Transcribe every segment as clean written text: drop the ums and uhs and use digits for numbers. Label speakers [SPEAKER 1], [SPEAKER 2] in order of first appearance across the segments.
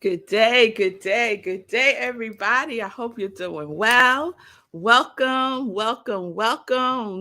[SPEAKER 1] Good day, good day, good day, everybody. I hope you're doing well. Welcome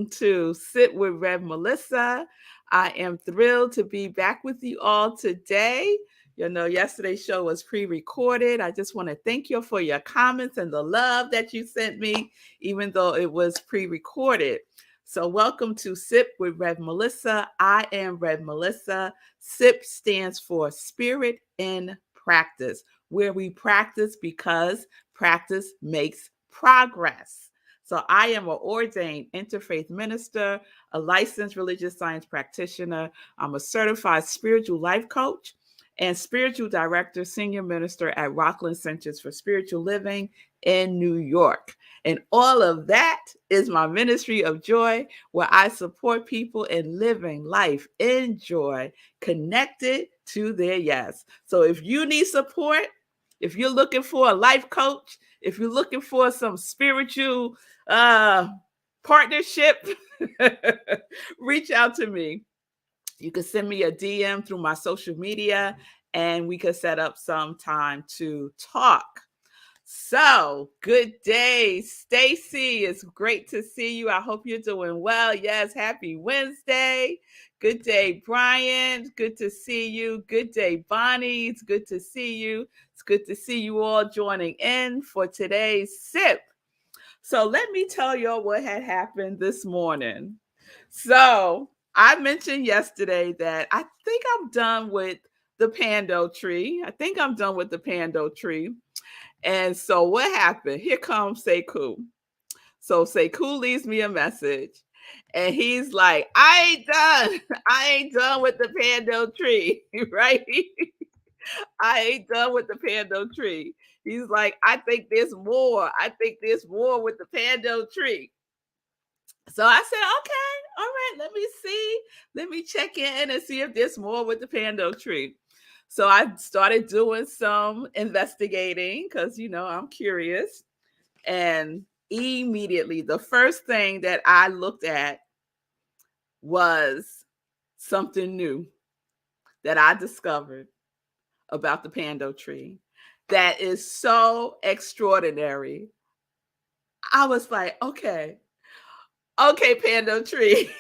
[SPEAKER 1] to Sit with Rev Melissa. I am thrilled to be back with you all today. Yesterday's show was pre-recorded. I just want to thank you for your comments and the love that you sent me, even though it was pre-recorded. So welcome to Sip with Rev Melissa. I am Rev Melissa. SIP stands for Spirit in Practice, where we practice because practice makes progress. So I am an ordained interfaith minister, a licensed religious science practitioner. I'm a certified spiritual life coach and spiritual director, senior minister at Rockland Centers for Spiritual Living in New York. And all of that is my ministry of joy, where I support people in living life in joy, connected to their yes. So if you need support, if you're looking for a life coach, if you're looking for some spiritual partnership, reach out to me. You can send me a DM through my social media and we could set up some time to talk. So, good day, Stacy. It's great to see you. I hope you're doing well. Yes, happy Wednesday. Good day, Brian. Good to see you. Good day, Bonnie. It's good to see you. It's good to see you all joining in for today's sip. So, let me tell y'all what had happened this morning. So, I mentioned yesterday that I think I'm done with the Pando tree. And so what happened? Here comes Sekou. So Sekou leaves me a message and he's like, I ain't done. I ain't done with the Pando tree, right? I ain't done with the Pando tree. He's like, I think there's more. I think there's more with the Pando tree. So I said, okay, all right, let me see. Let me check in and see if there's more with the Pando tree. So I started doing some investigating because, I'm curious. And immediately, the first thing that I looked at was something new that I discovered about the Pando tree that is so extraordinary. I was like, okay, Pando tree.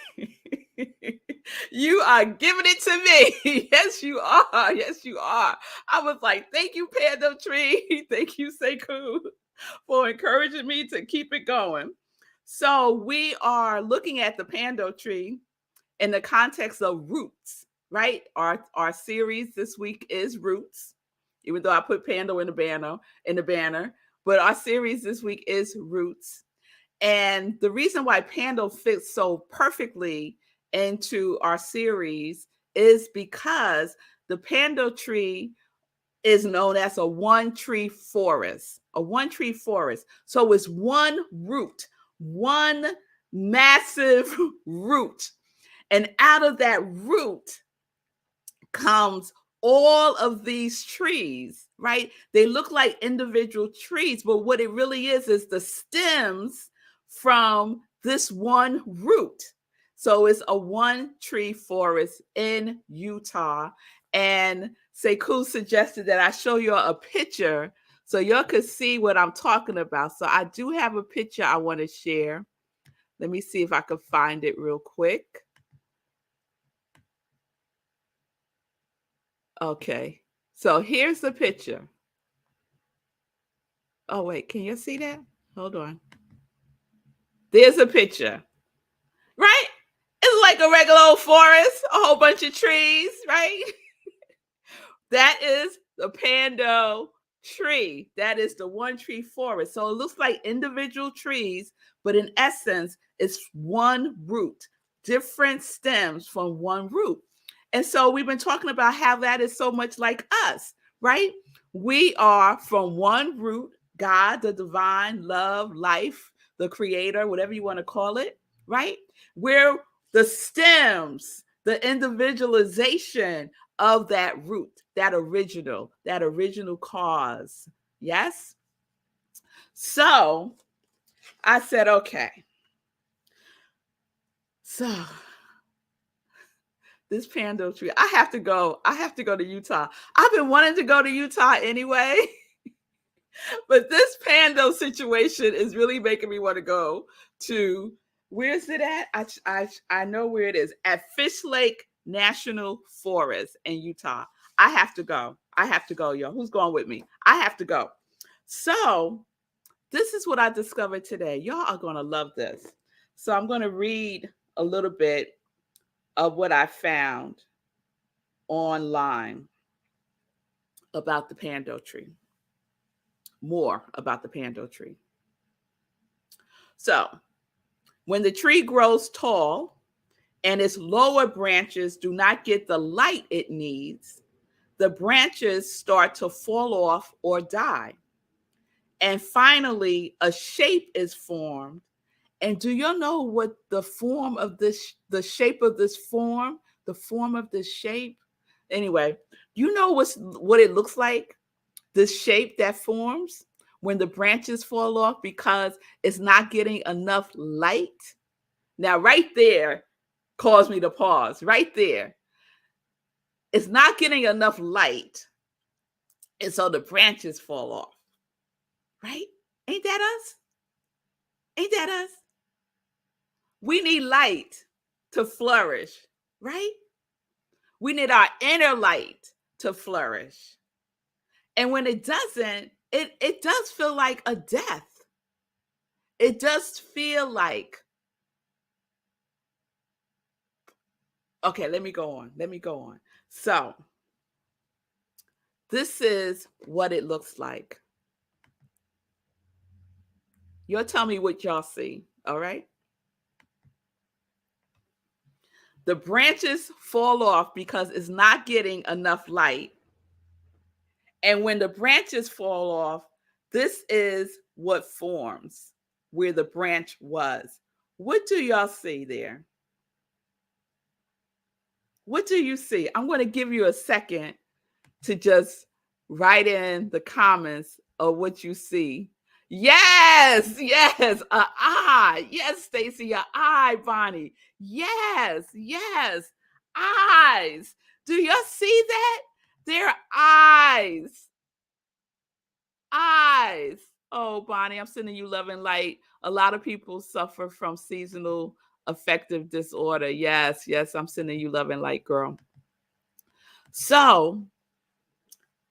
[SPEAKER 1] You are giving it to me. Yes, you are. Yes, you are. I was like, thank you, Pando tree. Thank you, Sekou, for encouraging me to keep it going. So we are looking at the Pando tree in the context of roots, right? Our series this week is roots, even though I put Pando in the banner, but our series this week is roots. And the reason why Pando fits so perfectly into our series is because the Pando tree is known as a one tree forest, So it's one root, one massive root. And out of that root comes all of these trees, right? They look like individual trees, but what it really is the stems from this one root. So it's a one tree forest in Utah. And Sekou suggested that I show you a picture so y'all could see what I'm talking about. So I do have a picture I want to share. Let me see if I can find it real quick. Okay, so here's the picture. Oh, wait, can you see that? Hold on. There's a picture, right? It's like a regular old forest, a whole bunch of trees, right? That is the Pando tree. That is the one tree forest. So it looks like individual trees, but in essence, it's one root, different stems from one root. And so we've been talking about how that is so much like us, right? We are from one root, God, the divine, love, life, the creator, whatever you want to call it, right? We're the stems, the individualization of that root, that original cause. Yes? So I said, okay. So This pando tree. I have to go. I have to go to Utah. I've been wanting to go to Utah anyway, but this pando situation is really making me want to go to, where's it at? I know where it is, at Fish Lake National Forest in Utah. I have to go. I have to go, yo. Who's going with me? I have to go. So this is what I discovered today. Y'all are going to love this. So I'm going to read a little bit of what I found online about the pando tree. More about the pando tree. So, when the tree grows tall and its lower branches do not get the light it needs, the branches start to fall off or die. And finally, a shape is formed. And do you know what the form of this, the shape of this form, the form of this shape? Anyway, you know what it looks like? This shape that forms when the branches fall off because it's not getting enough light. Now, right there caused me to pause. Right there. It's not getting enough light. And so the branches fall off. Right? Ain't that us? Ain't that us? We need light to flourish, right? We need our inner light to flourish. And when it doesn't, it does feel like a death. It does feel like, okay, let me go on. So this is what it looks like. You'll tell me what y'all see, all right? The branches fall off because it's not getting enough light. And when the branches fall off, this is what forms where the branch was. What do y'all see there? What do you see? I'm going to give you a second to just write in the comments of what you see. Yes, an eye. Yes, Stacy, an eye, Bonnie. Yes, eyes. Do y'all see that? They're eyes. Eyes. Oh, Bonnie, I'm sending you love and light. A lot of people suffer from seasonal affective disorder. Yes, I'm sending you love and light, girl. So,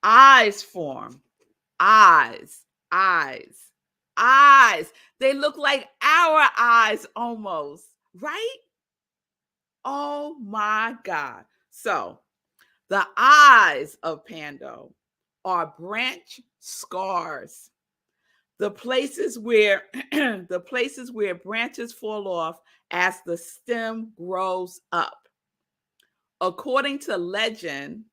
[SPEAKER 1] eyes form. Eyes. They look like our eyes almost, right? Oh my God. So, the eyes of Pando are branch scars. The places where branches fall off as the stem grows up. According to legend,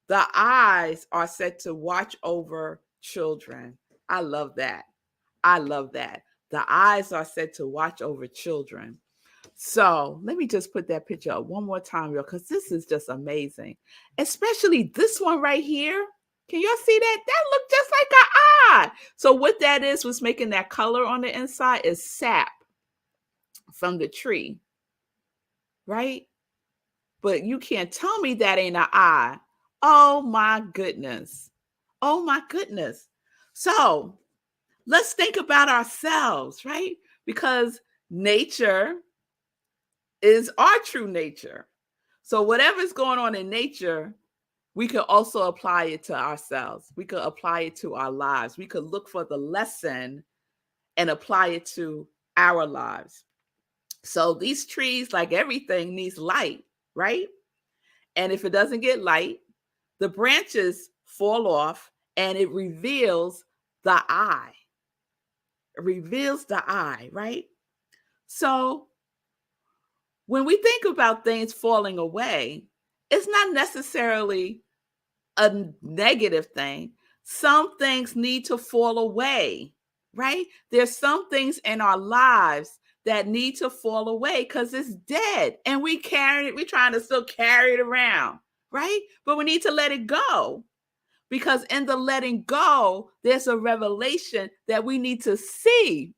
[SPEAKER 1] the eyes are said to watch over children. I love that. The eyes are said to watch over children. So let me just put that picture up one more time, y'all, because this is just amazing. Especially this one right here. Can y'all see that? That looked just like an eye. So what that is, what's making that color on the inside is sap from the tree, right? But you can't tell me that ain't an eye. Oh my goodness. So let's think about ourselves, right? Because nature is our true nature. So whatever's going on in nature, we could also apply it to ourselves. We could apply it to our lives. We could look for the lesson and apply it to our lives. So these trees, like everything, needs light, right? And if it doesn't get light, the branches fall off and it reveals the eye. It reveals the eye, right? So when we think about things falling away, it's not necessarily a negative thing. Some things need to fall away, right? There's some things in our lives that need to fall away because it's dead and we carry it. We're trying to still carry it around, right? But we need to let it go because in the letting go, there's a revelation that we need to see.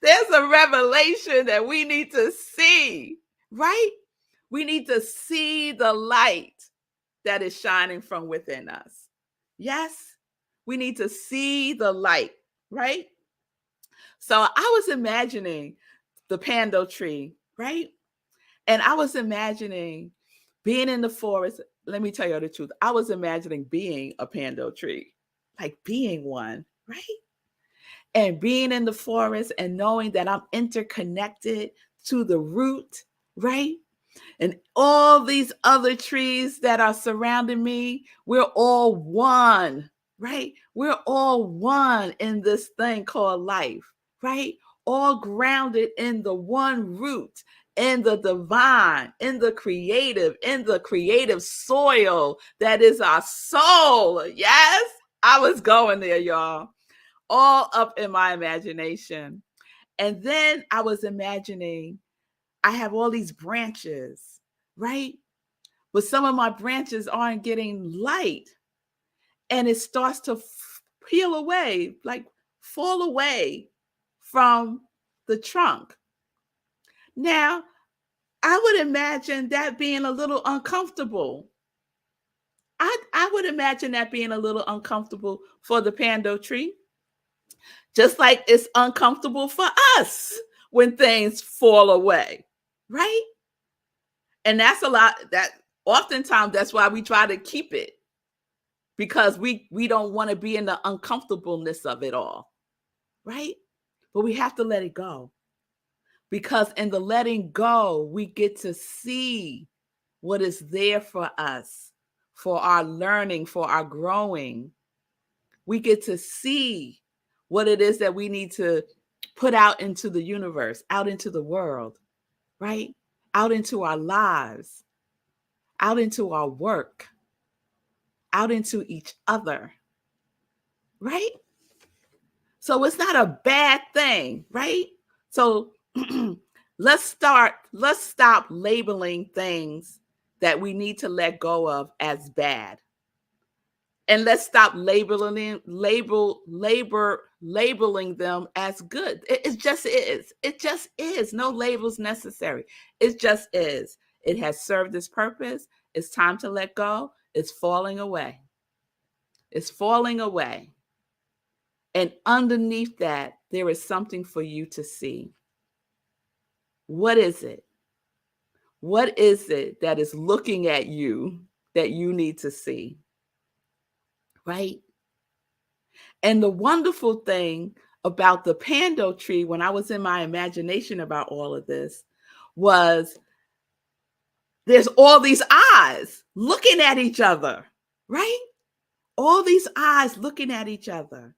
[SPEAKER 1] There's a revelation that we need to see. right? We need to see the light that is shining from within us. Yes, we need to see the light, right? So I was imagining the pando tree, right? And I was imagining being in the forest. Let me tell you the truth. I was imagining being a pando tree, like being one, right? And being in the forest and knowing that I'm interconnected to the root, right? And all these other trees that are surrounding me, we're all one, right? We're all one in this thing called life, right? All grounded in the one root, in the divine, in the creative soil that is our soul. Yes, I was going there, y'all, all up in my imagination. And then I was imagining I have all these branches, right? But some of my branches aren't getting light and it starts to peel away, like fall away from the trunk. Now, I would imagine that being a little uncomfortable. I would imagine that being a little uncomfortable for the pando tree, just like it's uncomfortable for us when things fall away, right? And that's a lot that oftentimes that's why we try to keep it because we don't want to be in the uncomfortableness of it all, right? But we have to let it go because in the letting go, we get to see what is there for us, for our learning, for our growing. We get to see what it is that we need to put out into the universe, out into the world, right? Out into our lives, out into our work, out into each other, right? So it's not a bad thing, right? So let's stop labeling things that we need to let go of as bad. And let's stop labeling them as good. It just is. It just is. No labels necessary. It just is. It has served its purpose. It's time to let go. It's falling away. It's falling away. And underneath that, there is something for you to see. What is it? What is it that is looking at you that you need to see? Right? And the wonderful thing about the pando tree, when I was in my imagination about all of this, was there's all these eyes looking at each other, right? All these eyes looking at each other.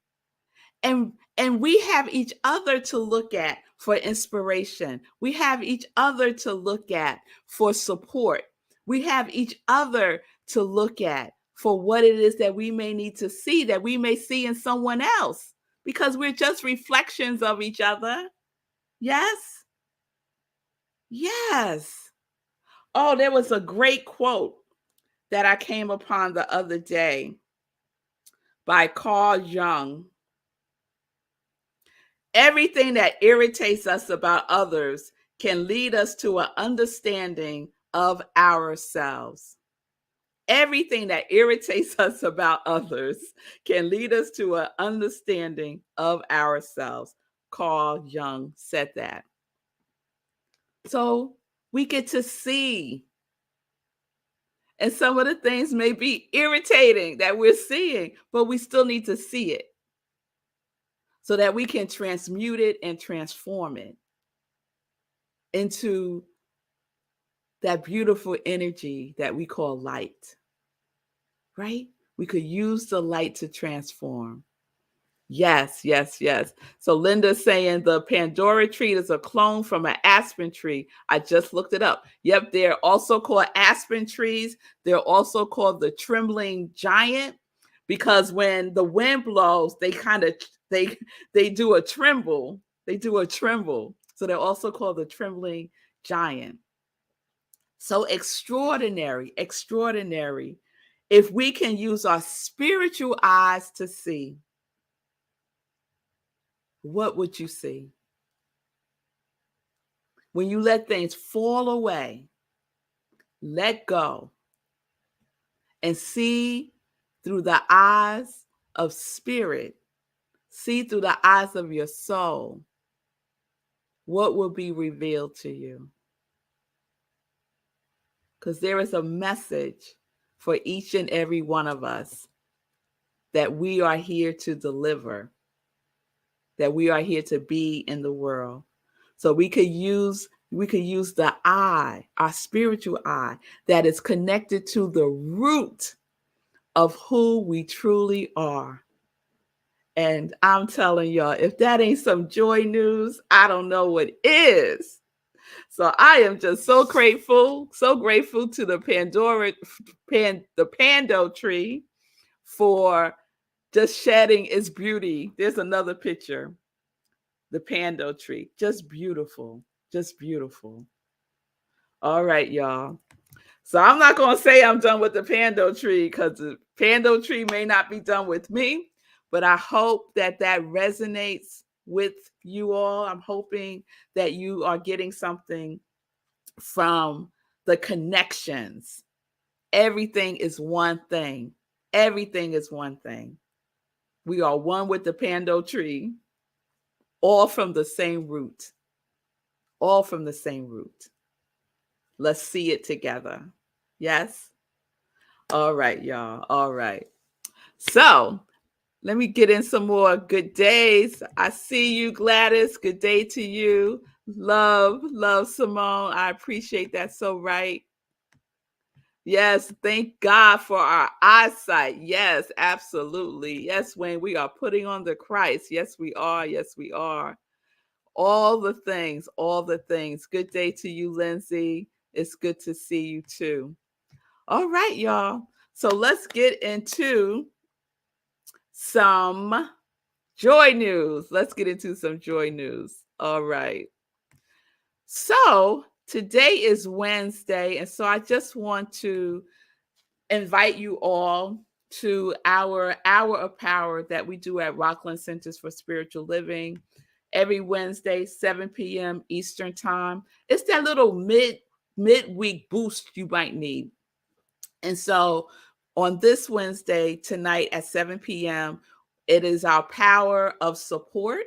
[SPEAKER 1] And we have each other to look at for inspiration. We have each other to look at for support. We have each other to look at for what it is that we may need to see, that we may see in someone else, because we're just reflections of each other. Yes? Yes. Oh, there was a great quote that I came upon the other day by Carl Jung. Everything that irritates us about others can lead us to an understanding of ourselves. Everything that irritates us about others can lead us to an understanding of ourselves. Carl Jung said that. So we get to see. And some of the things may be irritating that we're seeing, but we still need to see it so that we can transmute it and transform it into that beautiful energy that we call light, right? We could use the light to transform. Yes, yes, yes. So Linda's saying the Pandora tree is a clone from an aspen tree. I just looked it up. Yep, they're also called aspen trees. They're also called the trembling giant because when the wind blows, they do a tremble. They do a tremble. So they're also called the trembling giant. So extraordinary, extraordinary. If we can use our spiritual eyes to see, what would you see? when you let things fall away, let go, and see through the eyes of spirit, see through the eyes of your soul, what will be revealed to you? Because there is a message for each and every one of us that we are here to deliver, that we are here to be in the world. So we could use the eye, our spiritual eye, that is connected to the root of who we truly are. And I'm telling y'all, if that ain't some joy news, I don't know what is. So I am just so grateful to the Pando tree for just shedding its beauty. There's another picture. The Pando tree, just beautiful, just beautiful. All right, y'all. So I'm not going to say I'm done with the Pando tree because the Pando tree may not be done with me, but I hope that resonates with you all. I'm hoping that you are getting something from the connections. Everything is one thing. Everything is one thing. We are one with the Pando tree, all from the same root. All from the same root. Let's see it together. Yes? All right, y'all. All right. So let me get in some more good days. I see you, Gladys. Good day to you. Love, Simone. I appreciate that. So right. Yes, thank God for our eyesight. Yes, absolutely. Yes, Wayne, we are putting on the Christ. Yes, we are. Yes, we are. All the things, all the things. Good day to you, Lindsay. It's good to see you too. All right, y'all. So let's get into some joy news. Let's get into some joy news. All right. So today is Wednesday, and so I just want to invite you all to our hour of power that we do at Rockland Centers for Spiritual Living every Wednesday, 7 p.m. Eastern Time. It's that little midweek boost you might need. And so on this Wednesday, tonight at 7 p.m., it is our power of support.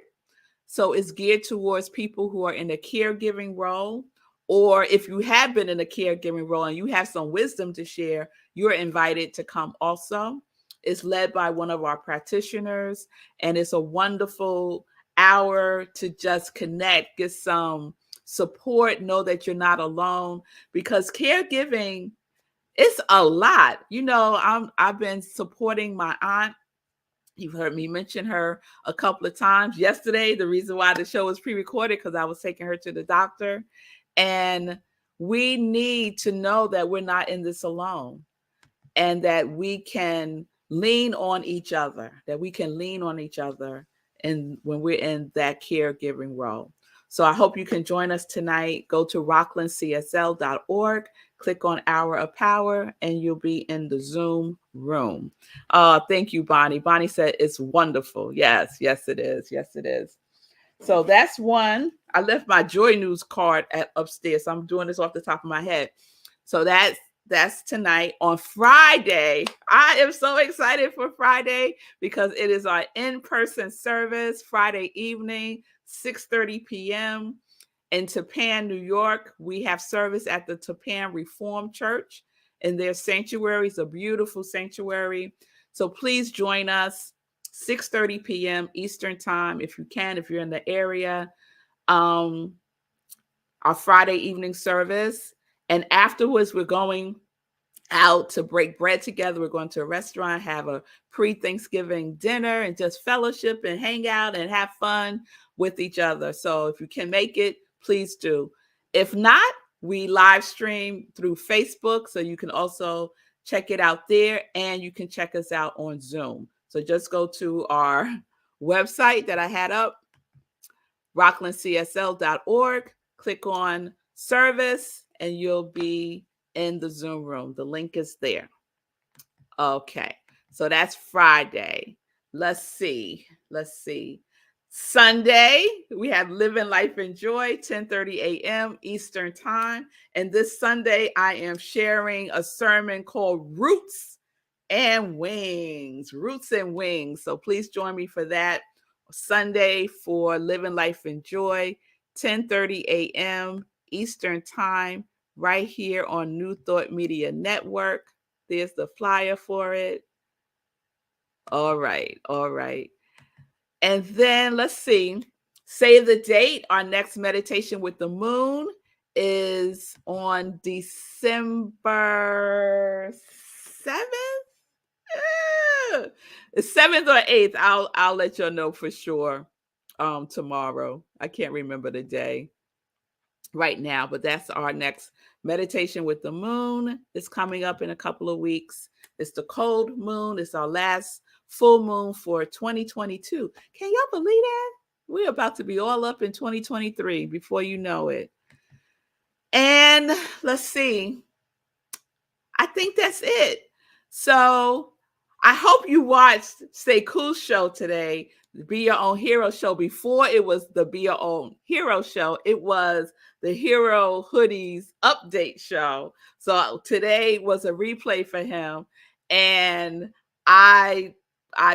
[SPEAKER 1] So it's geared towards people who are in a caregiving role, or if you have been in a caregiving role and you have some wisdom to share, you're invited to come also. It's led by one of our practitioners, and it's a wonderful hour to just connect, get some support, know that you're not alone, because caregiving, it's a lot. You know, I've been supporting my aunt. You've heard me mention her a couple of times. Yesterday, the reason why the show was pre-recorded, because I was taking her to the doctor. And we need to know that we're not in this alone, and that we can lean on each other, and when we're in that caregiving role. So I hope you can join us tonight. Go to rocklandcsl.org, click on Hour of Power, and you'll be in the Zoom room. Thank you, Bonnie. Bonnie said it's wonderful. Yes, it is. Yes, it is. So that's one. I left my Joy News card upstairs. So I'm doing this off the top of my head. So that's tonight. On Friday, I am so excited for Friday because it is our in-person service Friday evening, 6:30 p.m. in Tappan, New York. We have service at the Tappan Reformed Church, and their sanctuary is a beautiful sanctuary. So please join us, 6:30 p.m. Eastern Time, if you can, if you're in the area. Our Friday evening service. And afterwards, we're going out to break bread together. We're going to a restaurant, have a pre-Thanksgiving dinner, and just fellowship and hang out and have fun with each other. So if you can make it, please do. If not, we live stream through Facebook, so you can also check it out there, and you can check us out on Zoom. So just go to our website that I had up, rocklandcsl.org, click on service, and you'll be in the Zoom room. The link is there. Okay, so that's Friday. Let's see. Sunday, we have Living Life in Joy, 10:30 a.m. Eastern Time. And this Sunday, I am sharing a sermon called Roots and Wings. Roots and Wings. So please join me for that Sunday for Living Life in Joy, 10:30 a.m. Eastern Time, right here on New Thought Media Network. There's the flyer for it. All right. All right. And then let's see, save the date. Our next meditation with the moon is on December 7th. It's 7th or 8th. I'll let you know for sure tomorrow. I can't remember the day right now, but that's our next meditation with the moon. It's coming up in a couple of weeks. It's the cold moon. It's our last full moon for 2022. Can y'all believe that? We're about to be all up in 2023 before you know it. And let's see. I think that's it. So I hope you watched Sekou's show today, the Be Your Own Hero show. Before it was the Be Your Own Hero show, it was the Hero Hoodies update show. So today was a replay for him. And I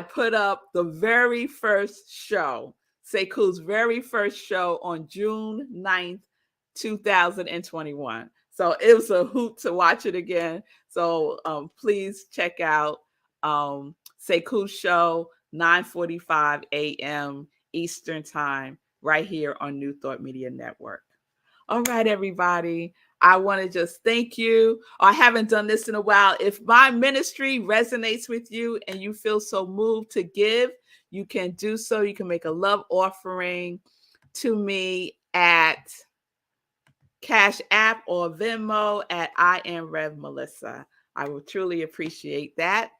[SPEAKER 1] put up the very first show, Sekou's very first show on June 9th, 2021. So it was a hoot to watch it again. So please check out Sekou's show, 9:45 a.m. Eastern Time, right here on New Thought Media Network. All right, everybody. I want to just thank you. I haven't done this in a while. If my ministry resonates with you and you feel so moved to give, you can do so. You can make a love offering to me at Cash App or Venmo at I am Rev Melissa. I will truly appreciate that.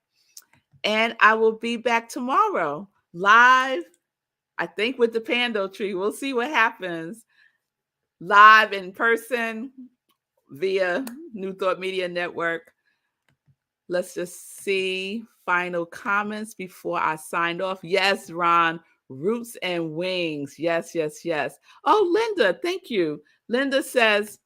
[SPEAKER 1] And I will be back tomorrow live, I think with the Pando Tree. We'll see what happens. Live in person via New Thought Media Network. Let's just see final comments before I signed off. Yes, Ron, Roots and Wings. Yes, yes, yes. Oh, Linda, thank you. Linda says,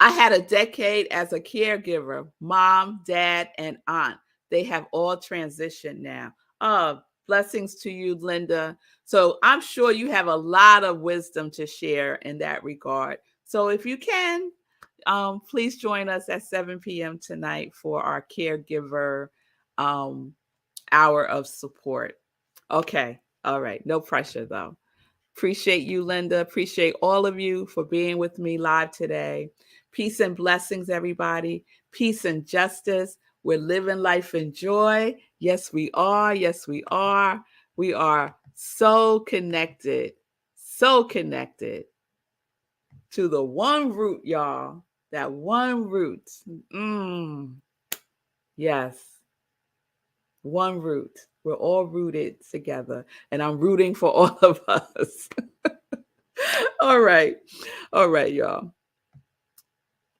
[SPEAKER 1] I had a decade as a caregiver, mom, dad, and aunt. They have all transitioned now. Blessings to you, Linda. So I'm sure you have a lot of wisdom to share in that regard. So if you can, please join us at 7 p.m. tonight for our caregiver hour of support. Okay. All right. No pressure, though. Appreciate you, Linda. Appreciate all of you for being with me live today. Peace and blessings, everybody. Peace and justice. We're living life in joy. Yes, we are. Yes, we are. We are so connected to the one root, y'all. That one root. Yes. One root. We're all rooted together, and I'm rooting for all of us. All right. All right, y'all.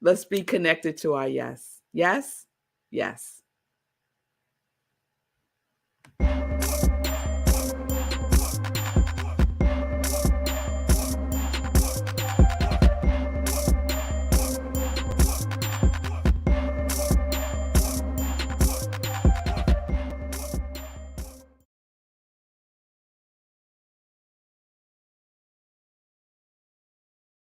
[SPEAKER 1] Let's be connected to our yes. Yes? Yes.